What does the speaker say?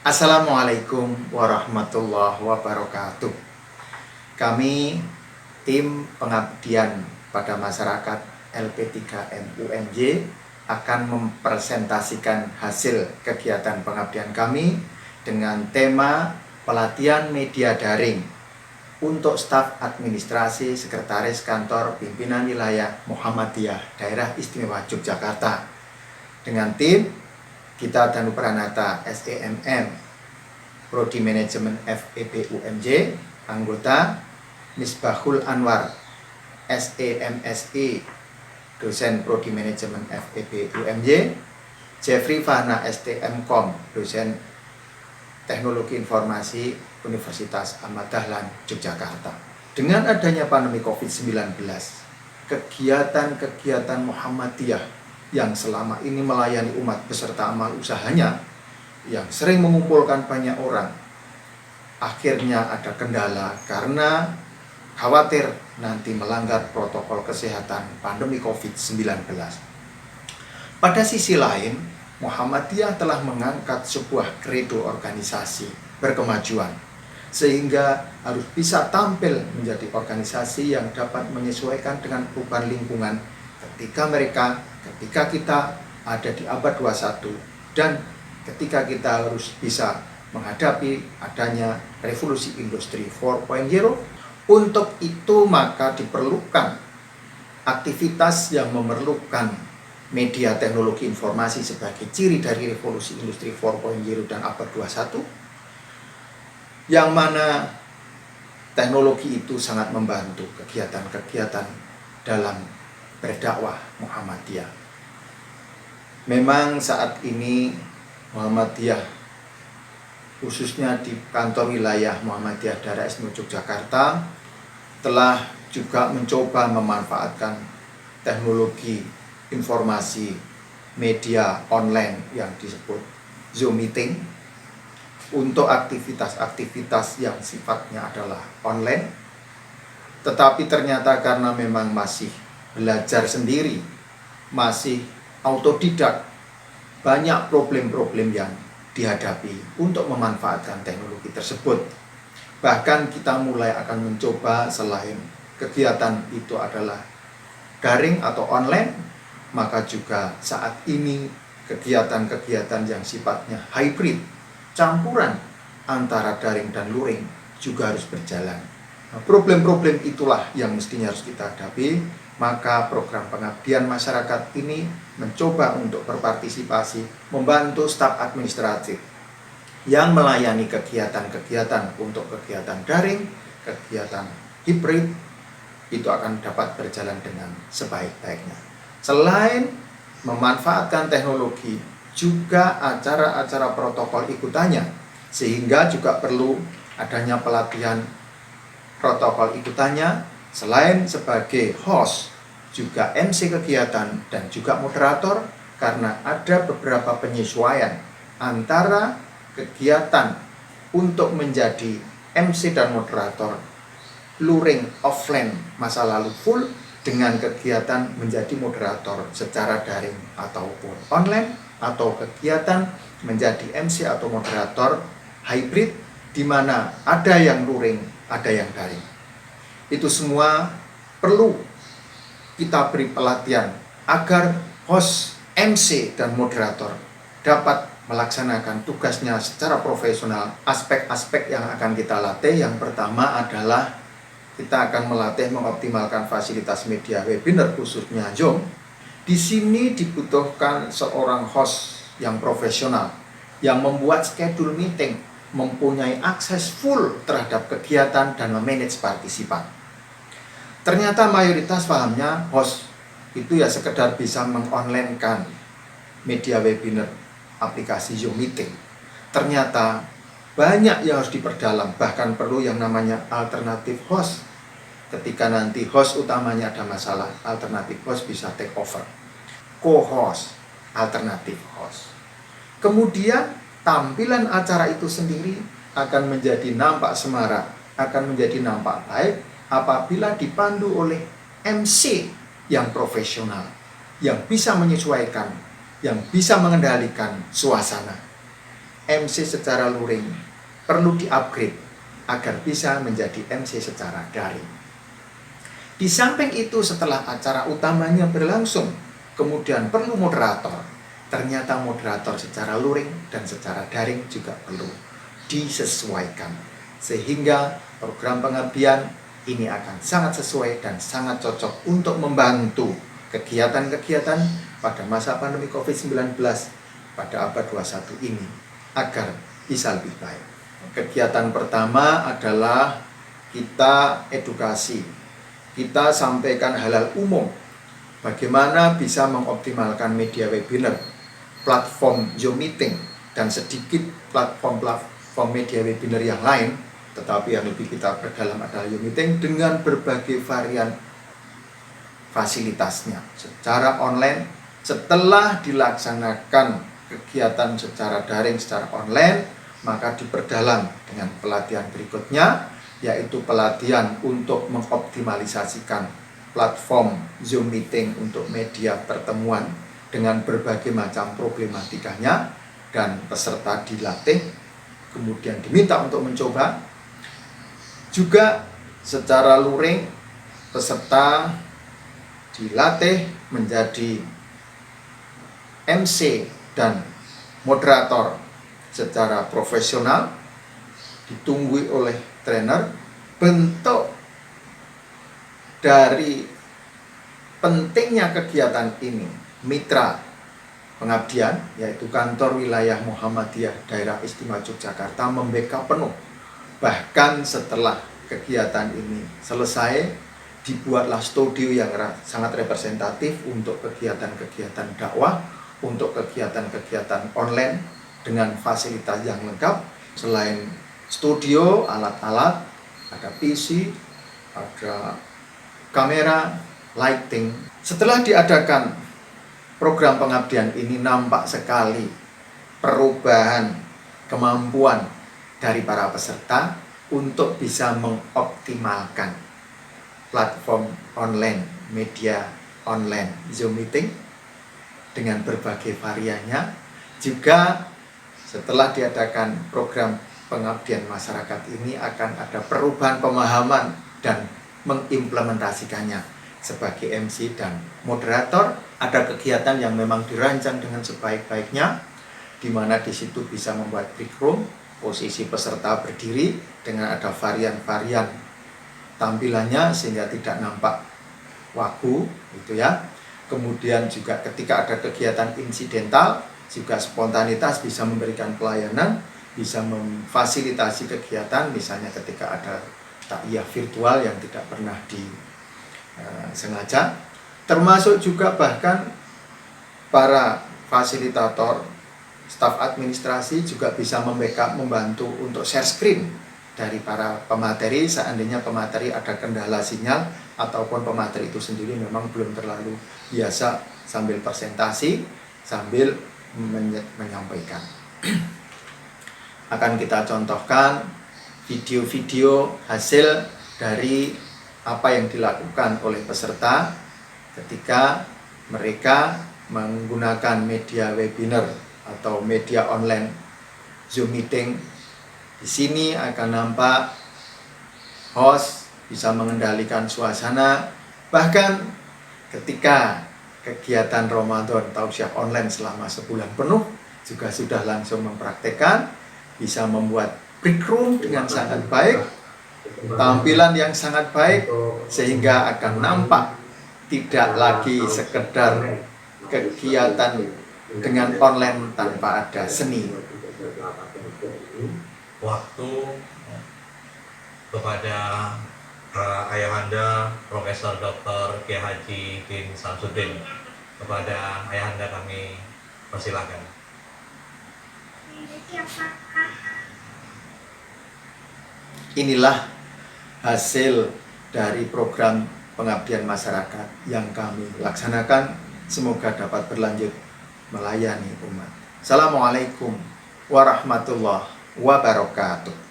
Assalamualaikum warahmatullahi wabarakatuh. Kami tim pengabdian pada masyarakat LP3M UMY akan mempresentasikan hasil kegiatan pengabdian kami dengan tema pelatihan media daring untuk staf administrasi sekretaris kantor pimpinan wilayah Muhammadiyah Daerah Istimewa Yogyakarta. Dengan tim kita Danu Pranata SEMM, Prodi Manajemen FEB UMY, anggota Misbahul Anwar SEMSI, dosen Prodi Manajemen FEB UMY, Jeffrey Fahna STMkom, dosen Teknologi Informasi Universitas Ahmad Dahlan Yogyakarta. Dengan adanya pandemi COVID-19, kegiatan-kegiatan Muhammadiyah yang selama ini melayani umat beserta amal usahanya yang sering mengumpulkan banyak orang, akhirnya ada kendala karena khawatir nanti melanggar protokol kesehatan pandemi COVID-19. Pada sisi lain, Muhammadiyah telah mengangkat sebuah kredo organisasi berkemajuan, sehingga harus bisa tampil menjadi organisasi yang dapat menyesuaikan dengan perubahan lingkungan ketika kita ada di abad 21 dan ketika kita harus bisa menghadapi adanya revolusi industri 4.0. Untuk itu maka diperlukan aktivitas yang memerlukan media teknologi informasi sebagai ciri dari revolusi industri 4.0 dan abad 21, yang mana teknologi itu sangat membantu kegiatan-kegiatan dalam berdakwah Muhammadiyah. Memang saat ini Muhammadiyah, khususnya di kantor wilayah Muhammadiyah Daerah Istimewa Yogyakarta, telah juga mencoba memanfaatkan teknologi informasi media online yang disebut Zoom meeting untuk aktivitas-aktivitas yang sifatnya adalah online. Tetapi ternyata karena memang masih belajar sendiri, masih autodidak, banyak problem-problem yang dihadapi untuk memanfaatkan teknologi tersebut. Bahkan kita mulai akan mencoba, selain kegiatan itu adalah daring atau online, maka juga saat ini kegiatan-kegiatan yang sifatnya hybrid, campuran antara daring dan luring juga harus berjalan. Nah, problem-problem itulah yang mestinya harus kita hadapi. Maka program pengabdian masyarakat ini mencoba untuk berpartisipasi membantu staf administratif yang melayani kegiatan-kegiatan untuk kegiatan daring, kegiatan hibrid, itu akan dapat berjalan dengan sebaik-baiknya. Selain memanfaatkan teknologi, juga acara-acara protokol ikutannya, sehingga juga perlu adanya pelatihan protokol ikutannya. Selain sebagai host, juga MC kegiatan dan juga moderator, karena ada beberapa penyesuaian antara kegiatan untuk menjadi MC dan moderator luring offline masa lalu full dengan kegiatan menjadi moderator secara daring ataupun online, atau kegiatan menjadi MC atau moderator hybrid di mana ada yang luring, ada yang daring. Itu semua perlu kita beri pelatihan agar host, MC, dan moderator dapat melaksanakan tugasnya secara profesional. Aspek-aspek yang akan kita latih, yang pertama adalah kita akan melatih mengoptimalkan fasilitas media webinar khususnya Zoom. Di sini dibutuhkan seorang host yang profesional, yang membuat schedule meeting, mempunyai akses full terhadap kegiatan dan memanage partisipan. Ternyata mayoritas pahamnya host itu ya sekedar bisa mengonlinekan media webinar aplikasi Zoom meeting. Ternyata banyak yang harus diperdalam, bahkan perlu yang namanya alternatif host. Ketika nanti host utamanya ada masalah, alternatif host bisa take over. Co-host, alternatif host. Kemudian tampilan acara itu sendiri akan menjadi nampak semarak, akan menjadi nampak baik apabila dipandu oleh MC yang profesional, yang bisa menyesuaikan, yang bisa mengendalikan suasana. MC secara luring perlu di-upgrade agar bisa menjadi MC secara daring. Di samping itu, setelah acara utamanya berlangsung, kemudian perlu moderator. Ternyata moderator secara luring dan secara daring juga perlu disesuaikan. Sehingga program pengabdian ini akan sangat sesuai dan sangat cocok untuk membantu kegiatan-kegiatan pada masa pandemi COVID-19 pada abad 21 ini agar bisa lebih baik. Kegiatan pertama adalah kita edukasi. Kita sampaikan hal-hal umum. Bagaimana bisa mengoptimalkan media webinar, platform Zoom Meeting, dan sedikit platform media webinar yang lain. Tetapi yang lebih kita perdalam adalah Zoom Meeting dengan berbagai varian fasilitasnya secara online. Setelah dilaksanakan kegiatan secara daring, secara online, maka diperdalam dengan pelatihan berikutnya, yaitu pelatihan untuk mengoptimalisasikan platform Zoom Meeting untuk media pertemuan dengan berbagai macam problematikanya, dan peserta dilatih, kemudian diminta untuk mencoba. Juga secara luring, peserta dilatih menjadi MC dan moderator secara profesional, ditunggui oleh trainer. Bentuk dari pentingnya kegiatan ini, mitra pengabdian yaitu Kantor Wilayah Muhammadiyah Daerah Istimewa Yogyakarta membackup penuh. Bahkan setelah kegiatan ini selesai, dibuatlah studio yang sangat representatif untuk kegiatan-kegiatan dakwah, untuk kegiatan-kegiatan online dengan fasilitas yang lengkap. Selain studio, alat-alat, ada PC, ada kamera, lighting. Setelah diadakan program pengabdian ini, nampak sekali perubahan kemampuan dari para peserta untuk bisa mengoptimalkan platform online, media online Zoom Meeting dengan berbagai variannya. Juga setelah diadakan program pengabdian masyarakat ini akan ada perubahan pemahaman dan mengimplementasikannya sebagai MC dan moderator. Ada kegiatan yang memang dirancang dengan sebaik-baiknya, di mana di situ bisa membuat break room, posisi peserta berdiri dengan ada varian-varian tampilannya sehingga tidak nampak wagu gitu ya. Kemudian juga ketika ada kegiatan insidental, juga spontanitas bisa memberikan pelayanan, bisa memfasilitasi kegiatan, misalnya ketika ada takyah virtual yang tidak pernah disengaja. Termasuk juga bahkan para fasilitator, staf administrasi juga bisa membantu untuk share screen dari para pemateri seandainya pemateri ada kendala sinyal ataupun pemateri itu sendiri memang belum terlalu biasa sambil presentasi, sambil menyampaikan. Akan kita contohkan video-video hasil dari apa yang dilakukan oleh peserta ketika mereka menggunakan media webinar atau media online Zoom Meeting. Di sini akan nampak host bisa mengendalikan suasana, bahkan ketika kegiatan Ramadan tausiah online selama sebulan penuh juga sudah langsung mempraktekkan, bisa membuat break room dengan sangat baik, tampilan yang sangat baik, sehingga akan nampak tidak lagi sekedar kegiatan dengan online tanpa ada seni. Waktu kepada Ayahanda Profesor Dr. Kiai Haji bin Samsudin. Kepada Ayahanda kami persilakan. Inilah hasil dari program pengabdian masyarakat yang kami laksanakan. Semoga dapat berlanjut melayani umat. Assalamualaikum warahmatullahi wabarakatuh.